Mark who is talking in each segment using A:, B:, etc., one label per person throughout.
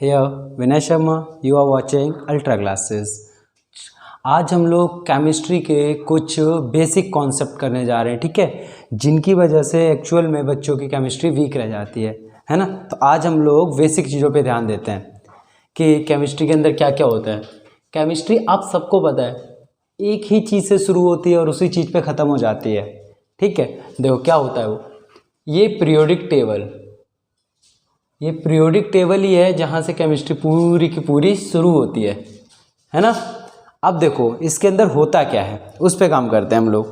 A: Hair Vinay Sharma, you are watching ultra classes. आज हम लोग केमिस्ट्री के कुछ बेसिक कॉन्सेप्ट करने जा रहे हैं, ठीक है, जिनकी वजह से एक्चुअल में बच्चों की केमिस्ट्री वीक रह जाती है ना। तो आज हम लोग बेसिक चीज़ों पे ध्यान देते हैं कि केमिस्ट्री के अंदर क्या क्या होता है। केमिस्ट्री आप सबको पता है, एक ही चीज़ से शुरू होती है और उसी चीज़ पे ख़त्म हो जाती है, ठीक है। देखो क्या होता है वो, ये पीरियोडिक टेबल ही है जहाँ से केमिस्ट्री पूरी की पूरी शुरू होती है ना। अब देखो इसके अंदर होता क्या है, उस पे काम करते हैं हम लोग।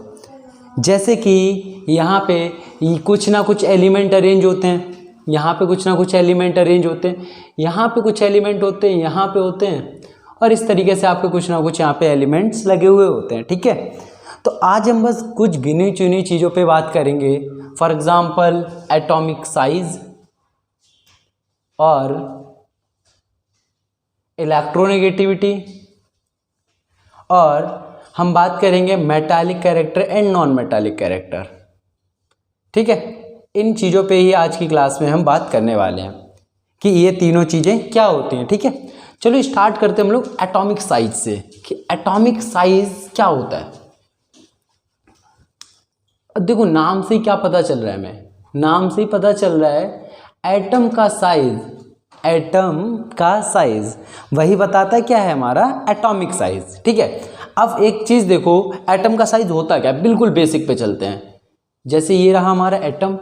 A: जैसे कि यहाँ पे कुछ ना कुछ एलिमेंट अरेंज होते हैं, यहाँ पे कुछ ना कुछ एलिमेंट अरेंज होते हैं, यहाँ पे कुछ एलिमेंट होते हैं, यहाँ पे होते हैं, और इस तरीके से आपके कुछ ना कुछ यहाँ पे एलिमेंट्स लगे हुए होते हैं, ठीक है। तो आज हम बस कुछ गिनी चुनी चीज़ों पे बात करेंगे। फॉर एग्जांपल एटॉमिक साइज और इलेक्ट्रोनेगेटिविटी, और हम बात करेंगे metallic character and non metallic character, ठीक है। इन चीज़ों पे ही आज की क्लास में हम बात करने वाले हैं कि ये तीनों चीज़ें क्या होती हैं, ठीक है। चलो स्टार्ट करते हैं हम लोग एटॉमिक साइज से कि एटॉमिक साइज क्या होता है। देखो नाम से ही क्या पता चल रहा है, नाम से ही पता चल रहा है एटम का साइज वही बताता है क्या है हमारा एटॉमिक साइज, ठीक है। अब एक चीज़ देखो, एटम का साइज होता क्या है, बिल्कुल बेसिक पे चलते हैं। जैसे ये रहा हमारा एटम,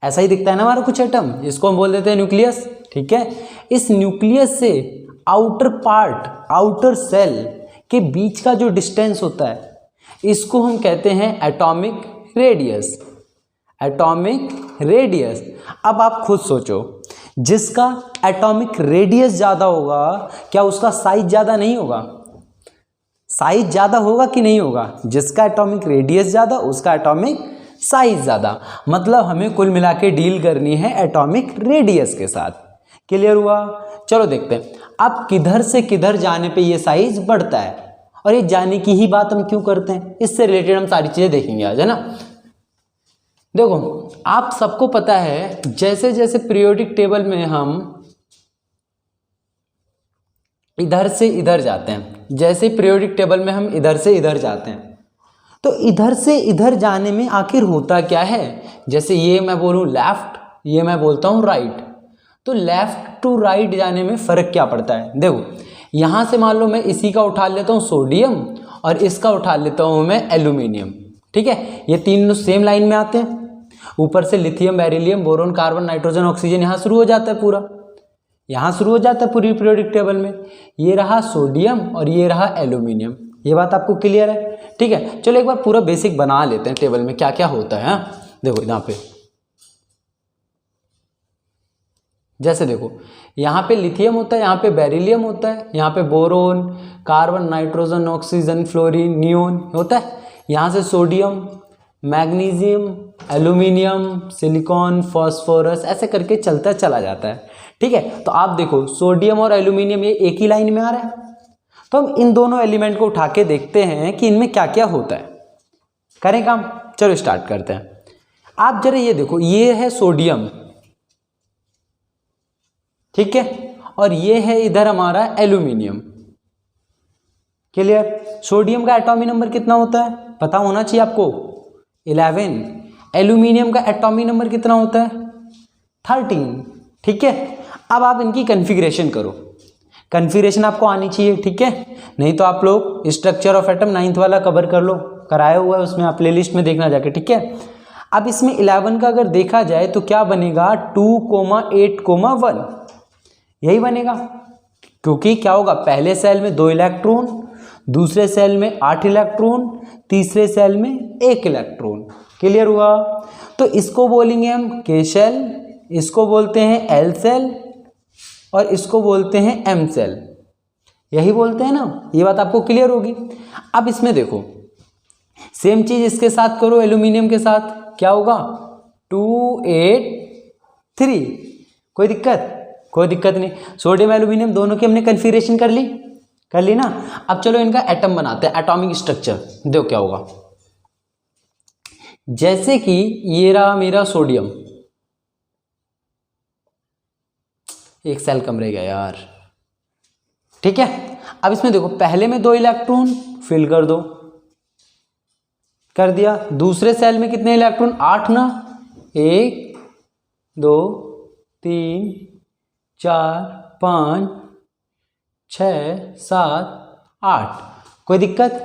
A: ऐसा ही दिखता है ना हमारा कुछ एटम, इसको हम बोल देते हैं न्यूक्लियस, ठीक है। इस न्यूक्लियस से आउटर सेल के बीच का जो डिस्टेंस होता है इसको हम कहते हैं एटॉमिक रेडियस। अब आप खुद सोचो, जिसका एटॉमिक रेडियस ज़्यादा होगा क्या उसका साइज ज़्यादा नहीं होगा? साइज ज़्यादा होगा कि नहीं होगा? जिसका एटॉमिक रेडियस ज़्यादा उसका एटॉमिक साइज ज़्यादा, मतलब हमें कुल मिला के डील करनी है एटॉमिक रेडियस के साथ। क्लियर हुआ? चलो देखते हैं अब किधर से किधर जाने पे ये साइज बढ़ता है, और ये जाने की ही बात हम क्यों करते हैं, इससे रिलेटेड हम सारी चीज़ें देखेंगे आज, है ना। देखो आप सबको पता है, जैसे जैसे पीरियोडिक टेबल में हम इधर से इधर जाते हैं, जैसे पीरियोडिक टेबल में हम इधर से इधर जाते हैं, तो इधर से इधर जाने में आखिर होता क्या है। जैसे ये मैं बोलूँ लेफ्ट, ये मैं बोलता हूँ राइट, तो लेफ्ट टू राइट जाने में फ़र्क क्या पड़ता है। देखो यहाँ से मान लो मैं इसी का उठा लेता हूँ सोडियम, और इसका उठा लेता हूँ मैं एल्यूमिनियम, ठीक है। ये तीनों सेम लाइन में आते हैं, ऊपर से lithium, beryllium, boron, carbon, nitrogen, oxygen यहाँ शुरू हो जाता है, पूरा यहाँ शुरू हो जाता है पूरी पीरियोडिक टेबल में। ये रहा सोडियम और ये रहा एल्यूमिनियम। ये बात आपको क्लियर है, ठीक है। चलो एक बार पूरा बेसिक बना लेते हैं टेबल में क्या क्या होता है। देखो यहाँ पे, जैसे देखो यहाँ पे लिथियम होता है, यहाँ पे बेरिलियम होता है, यहाँ पे boron, carbon, nitrogen, oxygen, fluorine, neon होता है। यहाँ से sodium, magnesium, aluminium, silicon, phosphorus, ऐसे करके चलता चला जाता है, ठीक है। तो आप देखो सोडियम और एल्यूमिनियम ये एक ही लाइन में आ रहा है, तो हम इन दोनों एलिमेंट को उठा के देखते हैं कि इनमें क्या क्या होता है। करें काम? चलो स्टार्ट करते हैं। आप जरा ये देखो, ये है सोडियम, ठीक है, और ये है इधर हमारा एल्यूमिनियम। क्लियर? सोडियम का एटॉमिक नंबर कितना होता है पता होना चाहिए आपको, 11। एल्यूमिनियम का एटॉमिक नंबर कितना होता है? 13, ठीक है। अब आप इनकी कन्फिग्रेशन करो, कन्फिग्रेशन आपको आनी चाहिए, ठीक है। नहीं तो आप लोग स्ट्रक्चर ऑफ एटम 9th वाला कवर कर लो, कराया हुआ है उसमें, आप प्लेलिस्ट में देखना जाके, ठीक है। अब इसमें 11 का अगर देखा जाए तो क्या बनेगा, 2,8,1 यही बनेगा, क्योंकि क्या होगा, पहले सेल में 2 इलेक्ट्रॉन, दूसरे सेल में 8 इलेक्ट्रॉन, तीसरे सेल में 1 इलेक्ट्रॉन। क्लियर हुआ? तो इसको बोलेंगे हम के सेल, इसको बोलते हैं एल सेल, और इसको बोलते हैं एम सेल, यही बोलते हैं ना। ये बात आपको क्लियर होगी। अब इसमें देखो सेम चीज इसके साथ करो, एल्यूमिनियम के साथ क्या होगा, 2,8,3। कोई दिक्कत नहीं। सोडियम एल्यूमिनियम दोनों की हमने कन्फिग्रेशन कर ली ना। अब चलो इनका एटम बनाते हैं, एटॉमिक स्ट्रक्चर। देखो क्या होगा, जैसे कि ये रहा मेरा सोडियम, एक सेल कम रह गया यार। ठीक है, अब इसमें देखो पहले में 2 इलेक्ट्रॉन फिल कर दो, कर दिया। दूसरे सेल में कितने इलेक्ट्रॉन? 8 ना, 1 2 3 4 5 6 7 8। कोई दिक्कत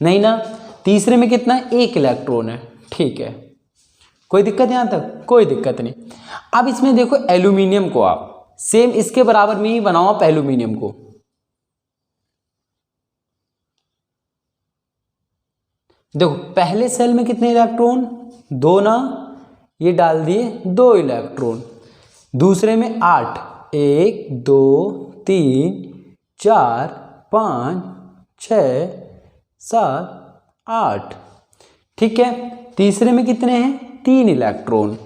A: नहीं ना। तीसरे में कितना है? 1 इलेक्ट्रॉन है। ठीक है, कोई दिक्कत यहां तक? कोई दिक्कत नहीं। अब इसमें देखो एल्यूमिनियम को आप सेम इसके बराबर में ही बनाओ आप एल्यूमिनियम को। देखो पहले सेल में कितने इलेक्ट्रॉन? 2 ना, ये डाल दिए 2 इलेक्ट्रॉन। दूसरे में 8, 1 2 3 4 5 6 7 8। ठीक है, तीसरे में कितने हैं? 3 इलेक्ट्रॉन।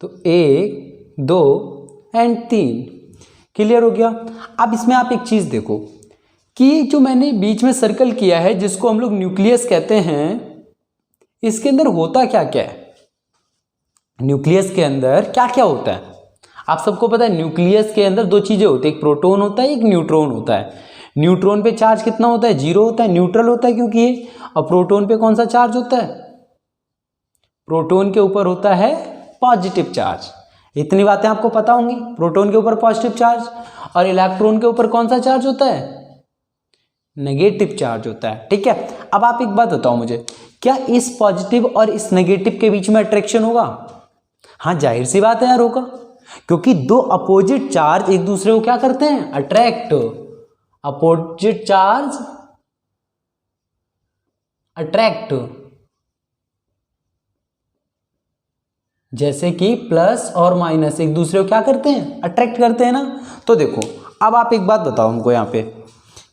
A: तो 1 2 एंड 3। क्लियर हो गया। अब इसमें आप एक चीज देखो कि जो मैंने बीच में सर्कल किया है जिसको हम लोग न्यूक्लियस कहते हैं, इसके अंदर होता क्या क्या है? न्यूक्लियस के अंदर क्या क्या होता है आप सबको पता है। न्यूक्लियस के अंदर 2 चीजें होती है, एक प्रोटॉन होता है, एक न्यूट्रॉन होता है। न्यूट्रॉन पे चार्ज कितना होता है? 0 होता है, न्यूट्रल होता है क्योंकि ये। और प्रोटॉन पे कौन सा चार्ज होता है? प्रोटॉन के ऊपर होता है पॉजिटिव चार्ज। इतनी बातें आपको पता होंगी। प्रोटॉन के ऊपर पॉजिटिव चार्ज और इलेक्ट्रॉन के ऊपर कौन सा चार्ज होता है? नेगेटिव चार्ज होता है। ठीक है, अब आप एक बात बताओ मुझे, क्या इस पॉजिटिव और इस नेगेटिव के बीच में अट्रैक्शन होगा? हाँ, जाहिर सी बात है यार, होगा, क्योंकि 2 अपोजिट चार्ज एक दूसरे को क्या करते हैं? अट्रैक्ट। अपोजिट चार्ज अट्रैक्ट, जैसे कि प्लस और माइनस एक दूसरे को क्या करते हैं? अट्रैक्ट करते हैं ना। तो देखो अब आप एक बात बताओ हमको यहाँ पे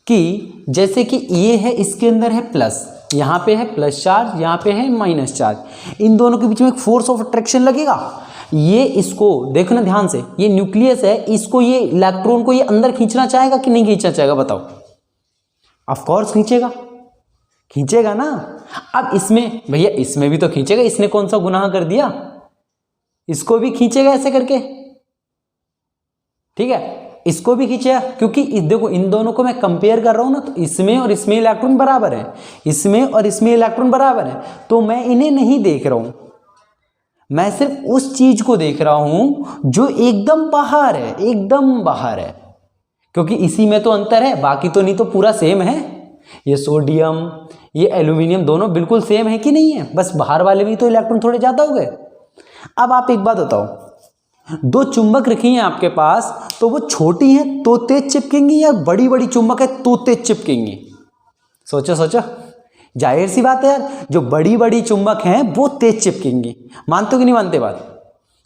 A: कि जैसे कि ये है, इसके अंदर है प्लस, यहाँ पे है प्लस चार्ज, यहाँ पे है माइनस चार्ज, इन दोनों के बीच में एक फोर्स ऑफ अट्रैक्शन लगेगा। ये इसको देखना ध्यान से, ये न्यूक्लियस है, इसको ये इलेक्ट्रॉन को ये अंदर खींचना चाहेगा कि नहीं खींचना चाहेगा? बताओ। ऑफ कोर्स खींचेगा, खींचेगा ना। अब इसमें भैया इसमें भी तो खींचेगा, इसने कौन सा गुनाह कर दिया? इसको भी खींचेगा ऐसे करके। ठीक है, इसको भी खींचेगा क्योंकि देखो इन दोनों को मैं कंपेयर कर रहा हूं ना, तो इसमें और इसमें इलेक्ट्रॉन बराबर है, इसमें और इसमें इलेक्ट्रॉन बराबर है। तो मैं इन्हें नहीं देख रहा हूं, मैं सिर्फ उस चीज को देख रहा हूं जो एकदम बाहर है, एकदम बाहर है, क्योंकि इसी में तो अंतर है, बाकी तो नहीं तो पूरा सेम है। ये सोडियम, ये एल्यूमिनियम दोनों बिल्कुल सेम है कि नहीं है, बस बाहर वाले में तो इलेक्ट्रॉन थोड़े ज्यादा हो गए। अब आप एक बात बताओ, 2 चुंबक रखी हैं आपके पास, तो वो छोटी हैं तो तेज चिपकेंगी या बड़ी बड़ी चुंबक है तो तेज चिपकेंगी? सोचो सोचो, जाहिर सी बात है यार, जो बड़ी बड़ी चुंबक हैं वो तेज चिपकेंगी। मानते हो कि नहीं मानते बात?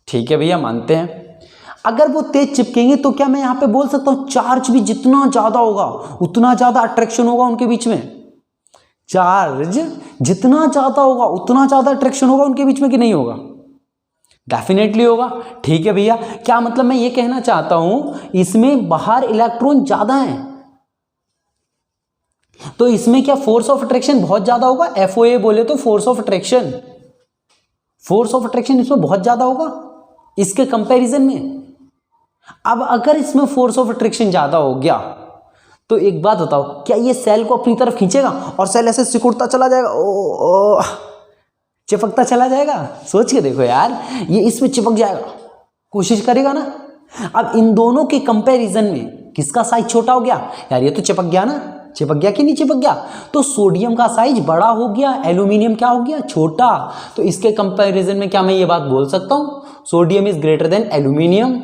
A: ठीक है भैया, मानते हैं। अगर वो तेज चिपकेंगे तो क्या मैं यहां पे बोल सकता हूं चार्ज भी जितना ज्यादा होगा उतना ज्यादा अट्रैक्शन होगा उनके बीच में? चार्ज जितना ज्यादा होगा उतना ज्यादा अट्रैक्शन होगा उनके बीच में कि नहीं होगा? डेफिनेटली होगा। ठीक है भैया, क्या मतलब मैं ये कहना चाहता हूं इसमें बाहर इलेक्ट्रॉन ज्यादा हैं, तो इसमें क्या फोर्स ऑफ अट्रैक्शन बहुत ज्यादा होगा? FOA बोले तो force of attraction, force of attraction इसमें बहुत ज्यादा होगा इसके कंपैरिजन में। अब अगर इसमें फोर्स ऑफ अट्रैक्शन ज्यादा हो गया तो एक बात बताओ, क्या ये सेल को अपनी तरफ खींचेगा और सेल ऐसे सिकुड़ता चला जाएगा, ओ चिपकता चला जाएगा? सोच के देखो यार, ये इसमें चिपक जाएगा, कोशिश करेगा ना। अब इन दोनों के कंपैरिजन में किसका साइज छोटा हो गया? यार ये तो चिपक गया ना, चिपक गया कि नहीं चिपक गया? तो सोडियम का साइज बड़ा हो गया, एल्यूमिनियम क्या हो गया? छोटा। तो इसके कंपैरिजन में क्या मैं ये बात बोल सकता हूं sodium is greater than aluminium?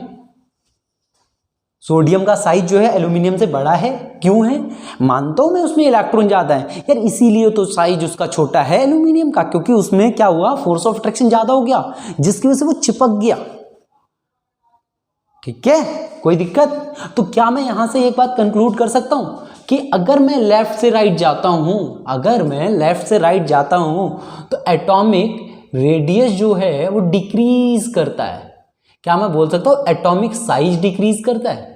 A: Sodium का साइज जो है एल्यूमिनियम से बड़ा है, क्यों है? मानता हूं मैं उसमें इलेक्ट्रॉन ज्यादा है यार, इसीलिए तो साइज उसका छोटा है एल्यूमिनियम का, क्योंकि उसमें क्या हुआ, फोर्स ऑफ अट्रैक्शन ज्यादा हो गया जिसकी वजह से वो चिपक गया। ठीक है, कोई दिक्कत? तो क्या मैं यहां से एक बात कंक्लूड कर सकता हूं कि अगर मैं लेफ्ट से राइट जाता हूं, अगर मैं लेफ्ट से राइट जाता हूं तो एटॉमिक रेडियस जो है वो डिक्रीज करता है। क्या मैं बोल सकता हूं एटॉमिक साइज डिक्रीज करता है?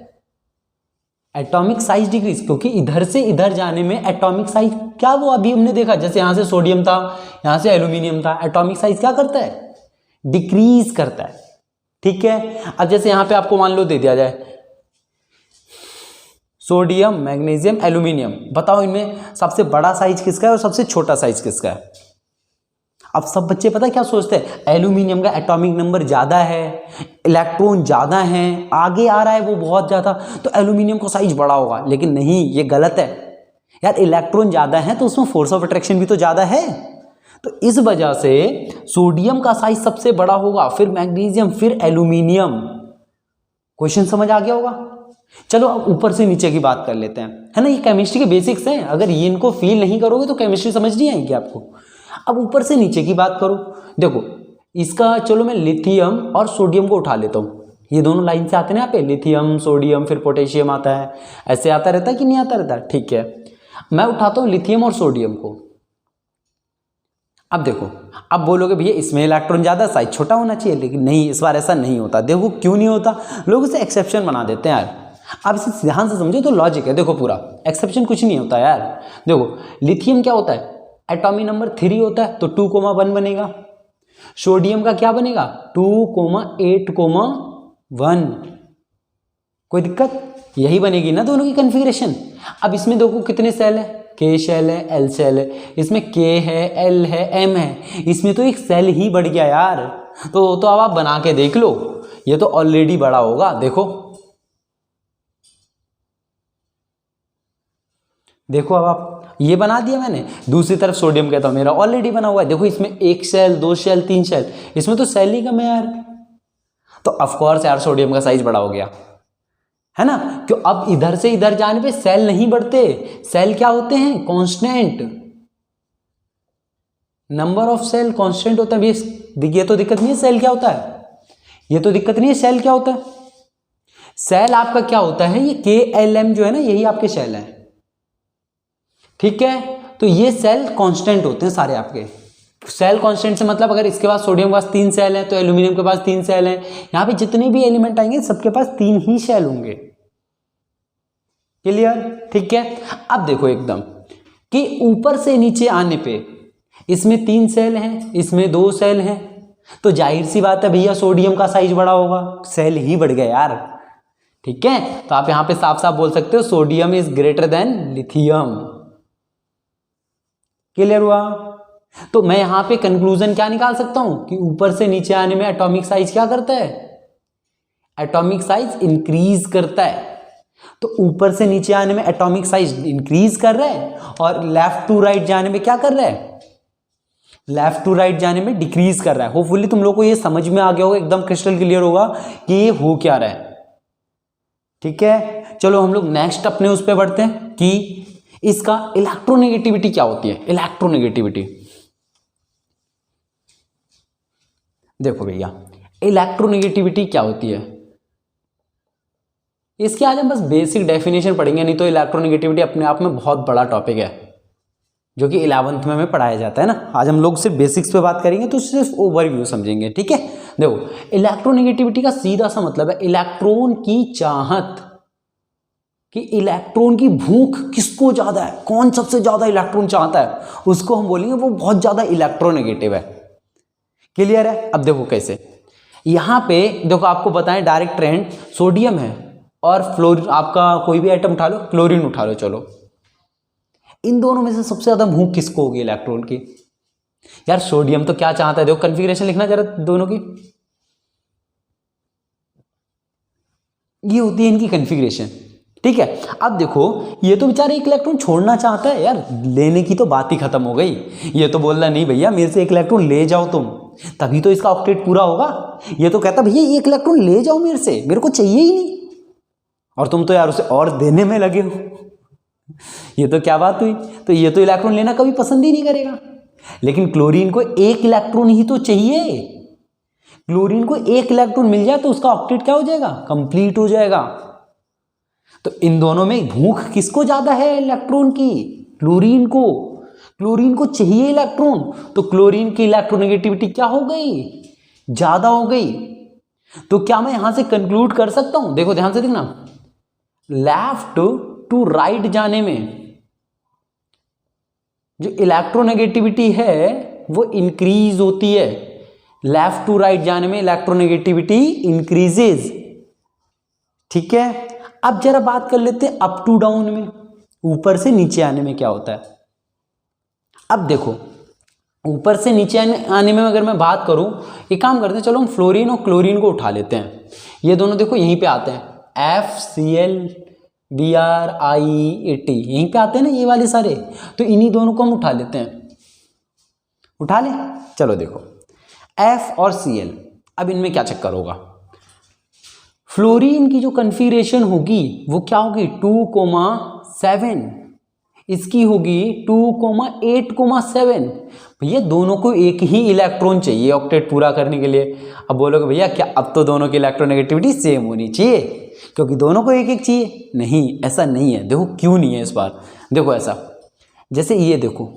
A: एटॉमिक साइज डिक्रीज, क्योंकि इधर से इधर जाने में एटॉमिक साइज क्या, वो अभी हमने देखा जैसे यहां से सोडियम था, यहां से एल्यूमिनियम था, एटॉमिक साइज क्या करता है? डिक्रीज करता है। ठीक है, अब जैसे यहां पे आपको मान लो दे दिया जाए सोडियम, मैग्नीशियम, एल्यूमिनियम। बताओ इनमें सबसे बड़ा साइज किसका है और सबसे छोटा साइज किसका है? अब सब बच्चे पता क्या सोचते हैं, एल्यूमिनियम का एटॉमिक नंबर ज़्यादा है, इलेक्ट्रॉन ज़्यादा हैं, आगे आ रहा है वो बहुत ज़्यादा, तो एल्यूमिनियम का साइज बड़ा होगा। लेकिन नहीं, ये गलत है यार। इलेक्ट्रॉन ज़्यादा है तो उसमें फोर्स ऑफ अट्रैक्शन भी तो ज़्यादा है, तो इस वजह से सोडियम का साइज सबसे बड़ा होगा, फिर मैग्नीशियम, फिर एल्यूमिनियम। क्वेश्चन समझ आ गया होगा? चलो अब ऊपर से नीचे की बात कर लेते हैं, है ना। ये केमिस्ट्री के बेसिक्स हैं, अगर ये इनको फील नहीं करोगे तो केमिस्ट्री समझ नहीं आएगी आपको। अब ऊपर से नीचे की बात करो, देखो इसका, चलो मैं लिथियम और सोडियम को उठा लेता हूँ। ये दोनों लाइन से आते हैं ना यहाँ पे, लिथियम, सोडियम, फिर पोटेशियम आता है, ऐसे आता रहता है कि नहीं आता रहता है? ठीक है, मैं उठाता हूँ लिथियम और सोडियम को। अब देखो, अब बोलोगे भैया इसमें इलेक्ट्रॉन ज़्यादा, साइज छोटा होना चाहिए, लेकिन नहीं, इस बार ऐसा नहीं होता। देखो क्यों नहीं होता, लोग इसे एक्सेप्शन बना देते हैं यार। अब इसे ध्यान से समझो तो लॉजिक है, देखो पूरा एक्सेप्शन कुछ नहीं होता यार। देखो लिथियम क्या होता है, एटॉमिक नंबर 3 होता है, तो 2,1 बनेगा। सोडियम का क्या बनेगा, 2,8,1। कोई दिक्कत? यही बनेगी ना दोनों की कन्फिग्रेशन। अब इसमें देखो कितने सेल है, K शेल है, L शेल है, इसमें K है, L है, M है, इसमें तो एक सेल ही बढ़ गया यार। तो अब आप बना के देख लो, ये तो ऑलरेडी बड़ा होगा। देखो अब आप, ये बना दिया मैंने, दूसरी तरफ सोडियम कहता हूं मेरा ऑलरेडी बना हुआ है। देखो इसमें 1 शेल, 2 शेल, 3 शेल, इसमें तो सेल ही कम है यार। तो ऑफकोर्स यार सोडियम का साइज बड़ा हो गया, है ना। क्यों? अब इधर से इधर जाने पे सेल नहीं बढ़ते, सेल क्या होते हैं, constant. Number of cell constant होता है। ये तो दिक्कत नहीं है, सेल क्या होता है, ये तो दिक्कत नहीं है, सेल क्या होता है। सेल आपका क्या होता है, ये KLM जो है ना, यही आपके सेल है, ठीक है। तो ये सेल कांस्टेंट होते हैं सारे आपके। सेल कांस्टेंट से मतलब अगर इसके पास, सोडियम के पास 3 सेल है तो एल्यूमिनियम के पास 3 सेल है। यहां पे जितने भी एलिमेंट आएंगे सबके पास 3 ही सेल होंगे। क्लियर? ठीक है। अब देखो एकदम कि ऊपर से नीचे आने पे इसमें 3 सेल हैं, इसमें 2 सेल हैं, तो जाहिर सी बात है भैया सोडियम का साइज बड़ा होगा, सेल ही बढ़ गया यार। ठीक है, तो आप यहां पे साफ साफ बोल सकते हो sodium is greater than lithium. Clear हुआ? तो मैं यहां पे कंक्लूजन क्या निकाल सकता हूं कि ऊपर से नीचे आने में एटॉमिक साइज क्या करता है, एटॉमिक साइज इंक्रीज करता है। तो ऊपर से नीचे आने में एटॉमिक साइज इंक्रीज कर रहा है, और लेफ्ट टू राइट जाने में क्या कर रहा है, लेफ्ट टू राइट जाने में डिक्रीज कर रहा है। होपफुली तुम लोग को ये समझ में आ गया होगा, एकदम क्रिस्टल क्लियर होगा कि ये हो क्या रहा है। ठीक है, चलो हम लोग नेक्स्ट अपने उस पर बढ़ते हैं कि इसका इलेक्ट्रोनेगेटिविटी क्या होती है। इलेक्ट्रोनेगेटिविटी देखो भैया, इलेक्ट्रोनेगेटिविटी क्या होती है, इसके आज हम बस बेसिक डेफिनेशन पढ़ेंगे, नहीं तो इलेक्ट्रोनेगेटिविटी अपने आप में बहुत बड़ा टॉपिक है जो कि 11th में पढ़ाया जाता है ना। आज हम लोग सिर्फ बेसिक्स पे बात करेंगे, तो सिर्फ ओवरव्यू समझेंगे। ठीक है, देखो इलेक्ट्रोनेगेटिविटी का सीधा सा मतलब है इलेक्ट्रॉन की चाहत, कि इलेक्ट्रॉन की भूख किसको ज्यादा है, कौन सबसे ज्यादा इलेक्ट्रॉन चाहता है, उसको हम बोलेंगे वो बहुत ज्यादा इलेक्ट्रोनेगेटिव है। क्लियर है? अब देखो कैसे, यहां पे देखो आपको बताएं डायरेक्ट ट्रेंड, सोडियम है और फ्लोरीन, आपका कोई भी आइटम उठा लो, क्लोरीन उठा लो, चलो इन दोनों में से सबसे ज्यादा भूख किसको होगी इलेक्ट्रॉन की? यार सोडियम तो क्या चाहता है, देखो कन्फिग्रेशन लिखना जरा दोनों की, ये होती है इनकी कन्फिग्रेशन। ठीक है, अब देखो ये तो बेचारा एक इलेक्ट्रॉन छोड़ना चाहता है यार, लेने की तो बात ही खत्म हो गई। ये तो बोल रहा नहीं भैया मेरे से एक इलेक्ट्रॉन ले जाओ तुम, तभी तो इसका ऑक्टेट पूरा होगा। ये तो कहता भैया एक इलेक्ट्रॉन ले जाओ मेरे से, मेरे को चाहिए ही नहीं, और तुम तो यार उसे और देने में लगे हो। ये तो क्या बात हुई, तो ये तो इलेक्ट्रॉन लेना कभी पसंद ही नहीं करेगा। लेकिन क्लोरीन को एक इलेक्ट्रॉन ही तो चाहिए, क्लोरीन को एक इलेक्ट्रॉन मिल जाए तो उसका ऑक्टेट क्या हो जाएगा, कंप्लीट हो जाएगा। तो इन दोनों में भूख किसको ज्यादा है, इलेक्ट्रॉन की, क्लोरीन को। क्लोरीन को चाहिए इलेक्ट्रॉन, तो क्लोरीन की इलेक्ट्रोनेगेटिविटी क्या हो गई, ज्यादा हो गई। तो क्या मैं यहां से कंक्लूड कर सकता हूं, देखो ध्यान से देखना, लेफ्ट टू राइट जाने में जो इलेक्ट्रोनेगेटिविटी है वो इंक्रीज होती है, लेफ्ट टू राइट जाने में इलेक्ट्रोनेगेटिविटी इंक्रीजेज। ठीक है, अब जरा बात कर लेते हैं अप टू डाउन में, ऊपर से नीचे आने में क्या होता है। अब देखो ऊपर से नीचे आने में अगर मैं बात करूं, एक काम करते हैं, चलो हम फ्लोरीन और क्लोरीन को उठा लेते हैं। ये दोनों देखो यहीं पे आते हैं, FCl Br यहीं पे आते हैं ना ये वाले सारे, तो इन्हीं दोनों को हम उठा लेते हैं। उठा लें, चलो देखो F और Cl, अब इनमें क्या चक्कर होगा। फ्लोरीन की जो कन्फिगरेशन होगी वो क्या होगी 2,7, इसकी होगी 2,8,7। भैया दोनों को एक ही इलेक्ट्रॉन चाहिए ऑक्टेट पूरा करने के लिए। अब बोलोगे भैया क्या अब तो दोनों की इलेक्ट्रोनेगेटिविटी सेम होनी चाहिए क्योंकि दोनों को एक एक चाहिए? नहीं, ऐसा नहीं है। देखो क्यों नहीं है इस बार, देखो ऐसा, जैसे ये देखो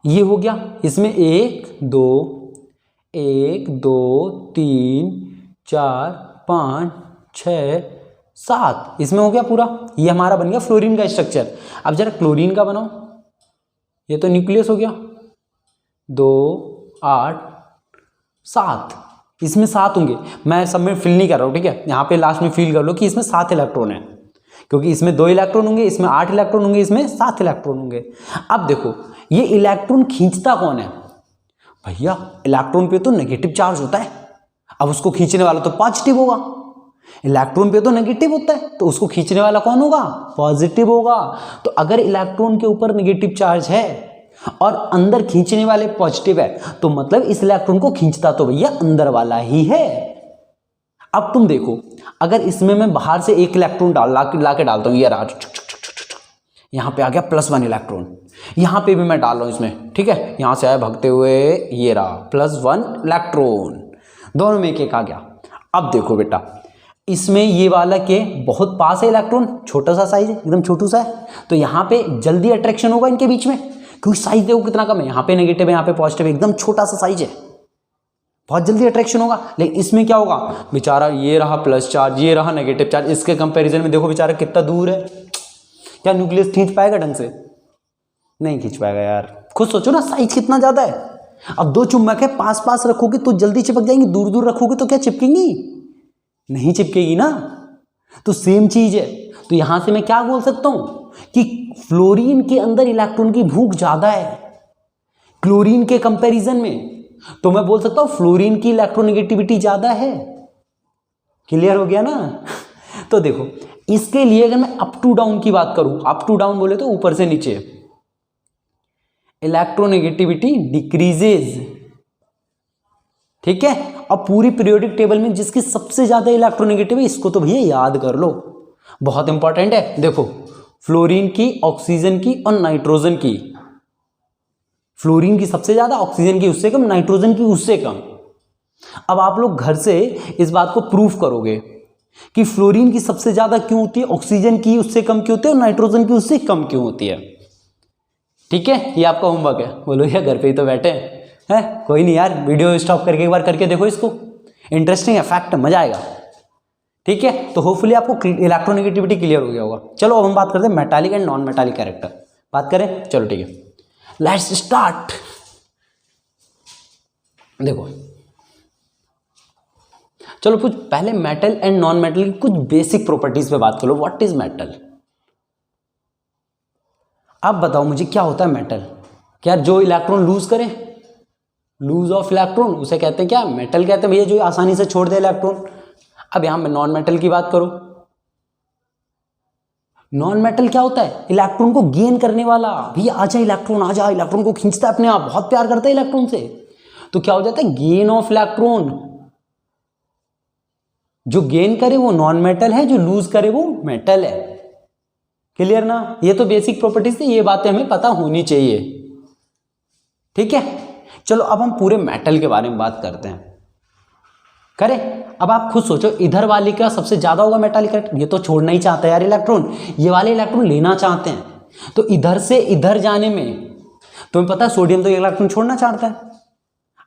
A: ये हो गया, इसमें 1 2 3 4 5 6 7 इसमें हो गया पूरा। ये हमारा बन गया फ्लोरीन का स्ट्रक्चर। अब जरा क्लोरीन का बनाओ, ये तो न्यूक्लियस हो गया 2 8 7, इसमें 7 होंगे। मैं सब में फिल नहीं कर रहा हूँ, ठीक है, यहाँ पे लास्ट में फिल कर लो कि इसमें 7 इलेक्ट्रॉन है, क्योंकि इसमें 2 इलेक्ट्रॉन होंगे, इसमें 8 इलेक्ट्रॉन होंगे, इसमें 7 इलेक्ट्रॉन होंगे। अब देखो ये इलेक्ट्रॉन खींचता कौन है? भैया इलेक्ट्रॉन पे तो नेगेटिव चार्ज होता है, अब उसको खींचने वाला तो पॉजिटिव होगा। इलेक्ट्रॉन पे तो नेगेटिव होता है तो उसको खींचने वाला कौन होगा? पॉजिटिव होगा। तो अगर इलेक्ट्रॉन के ऊपर नेगेटिव चार्ज है और अंदर खींचने वाले पॉजिटिव है, तो मतलब इस इलेक्ट्रॉन को खींचता तो भैया अंदर वाला ही है। अब तुम देखो, अगर इसमें मैं बाहर से एक इलेक्ट्रॉन लाके डालता हूं, ये रहा, यहां पे आ गया +1 इलेक्ट्रॉन, यहां पे भी मैं डाल रहा हूं इसमें, ठीक है, यहां से आया भागते हुए, ये रहा +1 इलेक्ट्रॉन, दोनों में एक एक आ गया। अब देखो बेटा, इसमें ये वाला के बहुत पास है इलेक्ट्रॉन, छोटा सा साइज है, एकदम छोटू सा है, तो यहाँ पे जल्दी अट्रैक्शन होगा इनके बीच में, क्योंकि साइज देखो कितना कम है, यहाँ पे नेगेटिव है, यहाँ पे पॉजिटिव है, एकदम छोटा सा साइज है, बहुत जल्दी अट्रैक्शन होगा। लेकिन इसमें क्या होगा बेचारा, ये रहा प्लस चार्ज, ये रहा नेगेटिव चार्ज, इसके कंपैरिजन में देखो बेचारा कितना दूर है। क्या न्यूक्लियस खींच पाएगा ढंग से? नहीं खींच पाएगा यार। खुद सोचो ना साइज कितना ज्यादा है। अब 2 चुम्बक है, पास पास रखोगे तो जल्दी चिपक जाएंगे, दूर दूर रखोगे तो क्या चिपकेंगी? नहीं चिपकेगी ना। तो सेम चीज है। तो यहां से मैं क्या बोल सकता हूं कि फ्लोरीन के अंदर इलेक्ट्रॉन की भूख ज्यादा है क्लोरीन के कंपैरिजन में, तो मैं बोल सकता हूं फ्लोरीन की इलेक्ट्रोनेगेटिविटी ज्यादा है। क्लियर हो गया ना? तो देखो इसके लिए अगर मैं अप टू डाउन की बात करूं, अप टू डाउन बोले तो ऊपर से नीचे, इलेक्ट्रोनेगेटिविटी डिक्रीजेज, ठीक है। अब पूरी पीरियोडिक टेबल में जिसकी सबसे ज्यादा इलेक्ट्रोनेगेटिव है, इसको तो भैया याद कर लो, बहुत इंपॉर्टेंट है। देखो फ्लोरीन की, ऑक्सीजन की और नाइट्रोजन की, फ्लोरीन की सबसे ज्यादा, ऑक्सीजन की उससे कम, नाइट्रोजन की उससे कम। अब आप लोग घर से इस बात को प्रूफ करोगे कि फ्लोरीन की सबसे ज्यादा क्यों होती है, ऑक्सीजन की उससे कम क्यों होती है और नाइट्रोजन की उससे कम क्यों होती है। ठीक है, ये आपका होमवर्क है। बोलो यार घर पे ही तो बैठे हैं, कोई नहीं यार, वीडियो स्टॉप करके एक बार करके देखो इसको, इंटरेस्टिंग है, फैक्ट, मजा आएगा। ठीक है, तो होपफुली आपको इलेक्ट्रोनेगेटिविटी क्लियर हो गया होगा। चलो अब हम बात करते हैं metallic and non metallic character, बात करें। चलो ठीक है, लेट्स स्टार्ट। देखो चलो कुछ पहले मेटल एंड नॉन मेटल की कुछ बेसिक प्रॉपर्टीज पे बात कर लो। What is metal? अब बताओ मुझे क्या होता है मेटल? क्या जो इलेक्ट्रॉन लूज करे, लूज ऑफ इलेक्ट्रॉन, उसे कहते हैं क्या? मेटल कहते हैं भैया, जो आसानी से छोड़ दे इलेक्ट्रॉन। अब यहां मैं नॉन मेटल की बात करूं, नॉन मेटल क्या होता है? इलेक्ट्रॉन को गेन करने वाला। भैया आजा इलेक्ट्रॉन, आजा, इलेक्ट्रॉन को खींचता है अपने आप, बहुत प्यार करता है इलेक्ट्रॉन से, तो क्या हो जाता है? Gain of electron. जो गेन करे वो नॉन मेटल है, जो लूज करे वो मेटल है। क्लियर ना? ये तो बेसिक प्रॉपर्टीज थी, ये बातें हमें पता होनी चाहिए। ठीक है, चलो अब हम पूरे मेटल के बारे में बात करते हैं। करें? अब आप खुद सोचो, इधर वाले का सबसे ज्यादा होगा मेटालिक कैरेक्टर, ये तो छोड़ना ही चाहता है यार इलेक्ट्रॉन, ये वाले इलेक्ट्रॉन लेना चाहते हैं, तो इधर से इधर जाने में तुम्हें पता है सोडियम तो इलेक्ट्रॉन छोड़ना चाहता है।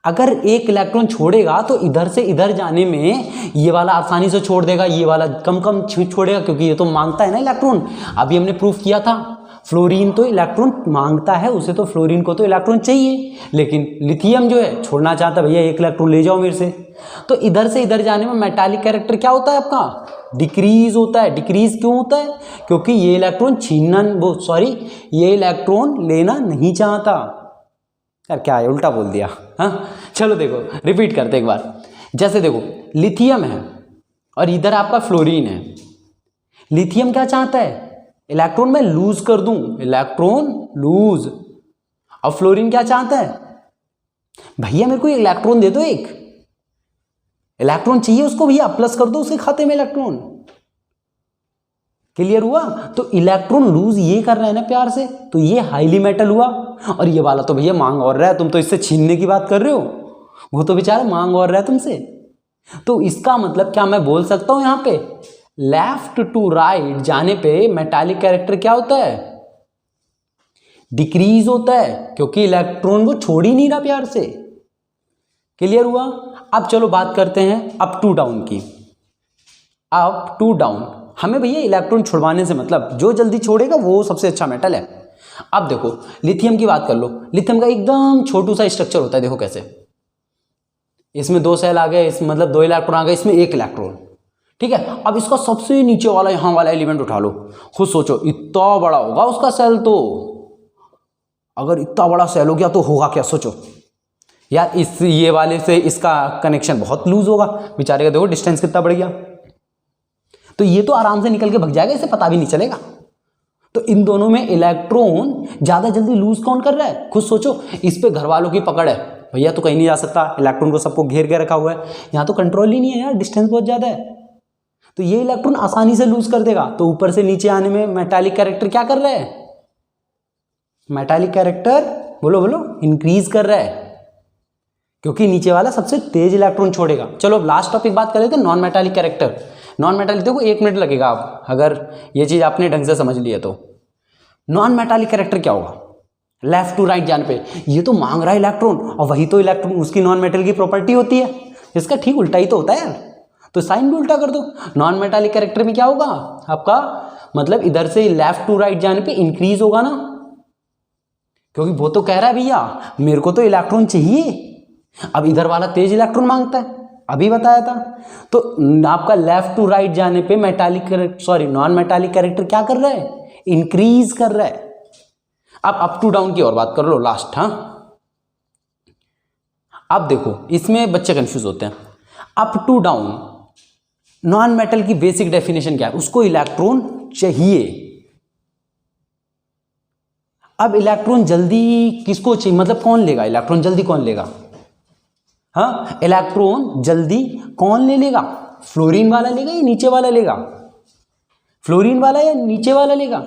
A: अगर एक इलेक्ट्रॉन छोड़ेगा तो इधर से इधर जाने में ये वाला आसानी से छोड़ देगा, ये वाला कम कम छोड़ेगा, क्योंकि ये तो मांगता है ना इलेक्ट्रॉन। अभी हमने प्रूफ किया था फ्लोरीन तो इलेक्ट्रॉन मांगता है, उसे तो फ्लोरीन को तो इलेक्ट्रॉन चाहिए, लेकिन लिथियम जो है छोड़ना चाहता है, भैया एक इलेक्ट्रॉन ले जाओ मेरे से। तो इधर से इधर जाने में मेटालिक कैरेक्टर क्या होता है आपका, डिक्रीज होता है। डिक्रीज क्यों होता है, क्योंकि ये इलेक्ट्रॉन ये इलेक्ट्रॉन लेना नहीं चाहता। यार क्या है, उल्टा बोल दिया। हाँ चलो देखो रिपीट करते एक बार। जैसे देखो लिथियम है और इधर आपका फ्लोरीन है। लिथियम क्या चाहता है, इलेक्ट्रॉन मैं लूज कर दूं, इलेक्ट्रॉन लूज। अब फ्लोरीन क्या चाहता है, भैया मेरे को इलेक्ट्रॉन दे दो, एक इलेक्ट्रॉन चाहिए उसको, भैया प्लस कर दो उसके खाते में इलेक्ट्रॉन। क्लियर हुआ। तो इलेक्ट्रॉन लूज ये कर रहा है ना प्यार से, तो ये हाईली मेटल हुआ। और ये वाला तो भैया मांग और रहा है, तुम तो इससे छीनने की बात कर रहे हो, वो तो बेचारा मांग और रहा है तुमसे। तो इसका मतलब क्या मैं बोल सकता हूं यहां पे, लेफ्ट टू राइट जाने पे मेटालिक कैरेक्टर क्या होता है, डिक्रीज होता है, क्योंकि इलेक्ट्रॉन वो छोड़ ही नहीं रहा प्यार से। क्लियर हुआ। अब चलो बात करते हैं अप टू डाउन की। अप टू डाउन हमें भैया इलेक्ट्रॉन छुड़वाने से मतलब, जो जल्दी छोड़ेगा वो सबसे अच्छा मेटल है। अब देखो लिथियम की बात कर लो, लिथियम का एकदम छोटू सा स्ट्रक्चर होता है, देखो कैसे, इसमें 2 सेल आ गए, इसमें मतलब 2 इलेक्ट्रॉन आ गए, इसमें 1 इलेक्ट्रॉन। ठीक है, अब इसका सबसे नीचे वाला यहां वाला एलिमेंट उठा लो, खुद सोचो इतना बड़ा होगा उसका सेल, तो अगर इतना बड़ा सेल हो गया तो होगा क्या, सोचो यार। इस ये वाले से इसका कनेक्शन बहुत लूज होगा, बेचारे का देखो डिस्टेंस कितना बढ़ गया। तो ये तो आराम से निकल के भाग जाएगा, इसे पता भी नहीं चलेगा। तो इन दोनों में इलेक्ट्रॉन ज्यादा जल्दी लूज कौन कर रहा है, खुद सोचो। इस पे घर वालों की पकड़ है, भैया तो कहीं नहीं जा सकता, इलेक्ट्रॉन को सबको घेर के रखा हुआ है, यहां तो कंट्रोल ही नहीं है यार, डिस्टेंस बहुत ज्यादा है। तो ये इलेक्ट्रॉन आसानी से लूज कर देगा। तो ऊपर से नीचे आने में मेटालिक कैरेक्टर क्या कर रहा है, मेटालिक कैरेक्टर बोलो बोलो इंक्रीज कर रहा है, क्योंकि नीचे वाला सबसे तेज इलेक्ट्रॉन छोड़ेगा। चलो लास्ट टॉपिक बात कर लेते हैं, non metallic character. Non metallic देखो 1 मिनट लगेगा, आप अगर ये चीज आपने ढंग से समझ ली है तो। नॉन मेटालिक कैरेक्टर क्या होगा, लेफ्ट टू राइट जाने पे ये तो मांग रहा है इलेक्ट्रॉन, और वही तो इलेक्ट्रॉन उसकी नॉन मेटल की प्रॉपर्टी होती है, इसका ठीक उल्टा ही तो होता है यार, तो साइन भी उल्टा कर दो। नॉन मेटालिक कैरेक्टर में क्या होगा आपका, मतलब इधर से लेफ्ट टू राइट जाने पे इंक्रीज होगा ना, क्योंकि वो तो कह रहा है भैया मेरे को तो इलेक्ट्रॉन चाहिए। अब इधर वाला तेज इलेक्ट्रॉन मांगता है, अभी बताया था। तो आपका लेफ्ट टू राइट जाने पे नॉन मेटालिक कैरेक्टर क्या कर रहा है, इंक्रीज कर रहा है। अब अप टू डाउन की और बात कर लो लास्ट। हाँ अब देखो इसमें बच्चे कंफ्यूज होते हैं। Up to down non metal की बेसिक डेफिनेशन क्या है, उसको इलेक्ट्रॉन चाहिए। अब इलेक्ट्रॉन जल्दी किसको चाहिए, मतलब कौन लेगा इलेक्ट्रॉन जल्दी, कौन लेगा, हाँ इलेक्ट्रॉन जल्दी कौन ले लेगा, फ्लोरीन वाला लेगा या नीचे वाला लेगा, फ्लोरीन वाला या नीचे वाला लेगा।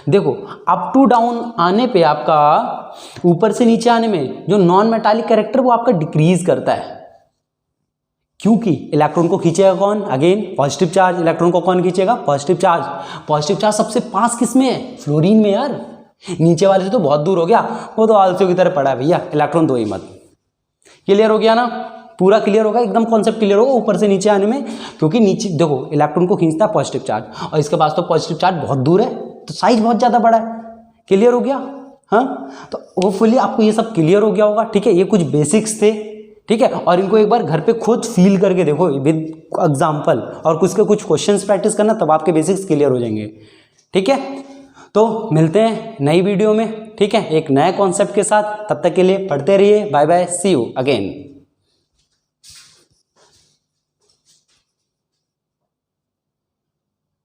A: देखो अप टू डाउन आने पे आपका ऊपर से नीचे आने में जो नॉन मेटालिक कैरेक्टर वो आपका डिक्रीज करता है, क्योंकि इलेक्ट्रॉन को खींचेगा कौन, अगेन पॉजिटिव चार्ज। इलेक्ट्रॉन को कौन खींचेगा, पॉजिटिव चार्ज। पॉजिटिव चार्ज सबसे पास किस में है, फ्लोरीन में यार, नीचे वाले से तो बहुत दूर हो गया, वो तो आलसू की तरह पड़ा है भैया, इलेक्ट्रॉन दो ही मत। क्लियर हो गया ना, पूरा क्लियर होगा, एकदम कॉन्सेप्ट क्लियर होगा ऊपर से नीचे आने में, क्योंकि नीचे देखो इलेक्ट्रॉन को खींचता है पॉजिटिव चार्ज, और इसके पास तो पॉजिटिव चार्ज बहुत दूर है, तो साइज बहुत ज्यादा बड़ा है। क्लियर हो गया। हाँ तो होपफुली आपको ये सब क्लियर हो गया होगा। ठीक है, ये कुछ बेसिक्स थे, ठीक है, और इनको एक बार घर पे खुद फील करके देखो विद एग्जाम्पल, और कुछ के कुछ क्वेश्चंस प्रैक्टिस करना, तब आपके बेसिक्स क्लियर हो जाएंगे। ठीक है, तो मिलते हैं नई वीडियो में, ठीक है, एक नए कॉन्सेप्ट के साथ। तब तक के लिए पढ़ते रहिए, bye bye, see you again.